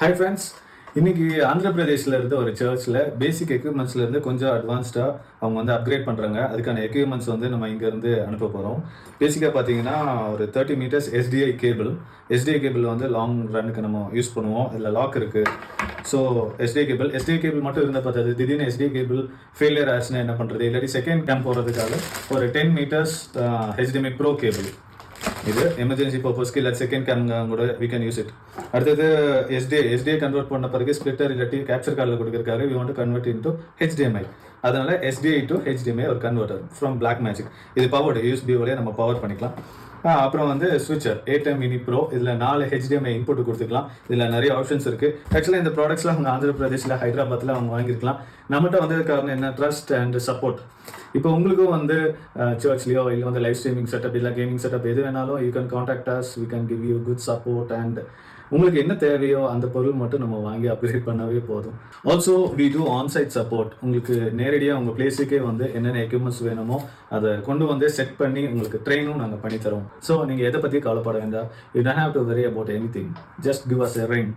Hi friends, இன்னைக்கு ஆந்திர பிரதேஷ்ல இருந்த ஒரு சர்ச்சில் பேசிக் எக்யூப்மெண்ட்ஸ்ல இருந்து கொஞ்சம் அட்வான்ஸ்டாக அவங்க வந்து அப்கிரேட் பண்ணுறாங்க. அதுக்கான எக்யூப்மெண்ட்ஸ் வந்து நம்ம இங்கேருந்து அனுப்ப போகிறோம். பேசிக்காக பார்த்தீங்கன்னா ஒரு 30 மீட்டர்ஸ் எஸ்டிஐ கேபிள் வந்து லாங் ரன்னுக்கு நம்ம யூஸ் பண்ணுவோம். இதில் லாக் இருக்குது. ஸோ எஸ்டிஐ கேபிள் மட்டும் இருந்தால் பார்த்தாது. திடீர்னு எஸ்டிஐ கேபிள் ஃபெயிலியர் ஆச்சுன்னா என்ன பண்ணுறது? இல்லாட்டி செகண்ட் கேம்ப் போகிறதுக்காக ஒரு 10 மீட்டர்ஸ் HDMI ப்ரோ கேபிள். இது எமர்ஜென்சி பர்பஸ்க்கு இல்லை செகண்ட் கேம் கூட வி கேன் யூஸ் இட். அடுத்தது எஸ்டிஐ கன்வெர்ட் பண்ண பிறகு ஸ்பிளிட்டர் இல்லாட்டி கேப்சர் கார்டில் கொடுக்குறக்காக we want to convert into HDMI. அதனால SDI டு HDMI ஒரு கன்வெர்ட்டர் ஃப்ரம் பிளாக் மேஜிக். இது பவர்டு யூஎஸ்பி வழியாக நம்ம பவர் பண்ணிக்கலாம். அப்புறம் வந்து ஸ்விட்சர் A10 மினி ப்ரோ. இதில் 4 HDMI இன்புட் கொடுத்துக்கலாம். இதில் நிறைய ஆப்ஷன்ஸ் இருக்குது. ஆக்சுவலாக இந்த ப்ராடக்ட்ஸ்லாம் அவங்க ஆந்திர பிரதேஷில் ஹைதராபாத்தில் அவங்க வாங்கியிருக்கலாம். நம்மகிட்ட வந்து காரணம் என்ன? Trust and support. இப்போ உங்களுக்கும் வந்து சர்ச்லையோ இல்லை வந்து லைவ் ஸ்ட்ரீமிங் செட்டப் இல்லை கேமிங் செட்டப் எது வேணாலும் you can contact us. We can give you good support and உங்களுக்கு என்ன தேவையோ அந்த பொருள் மட்டும் நம்ம வாங்கி அப்கிரேட் பண்ணவே போதும். Also we do onsite support. உங்களுக்கு நேரடியாக உங்கள் பிளேஸுக்கே வந்து என்னென்ன எக்யூப்மெண்ட்ஸ் வேணுமோ அதை கொண்டு வந்து செட் பண்ணி உங்களுக்கு ட்ரெயினும் நாங்கள் பண்ணித்தரோம். ஸோ நீங்கள் எதை பற்றி கவலைப்பட வேண்டாம். You don't have to worry about anything. Just give us a ring.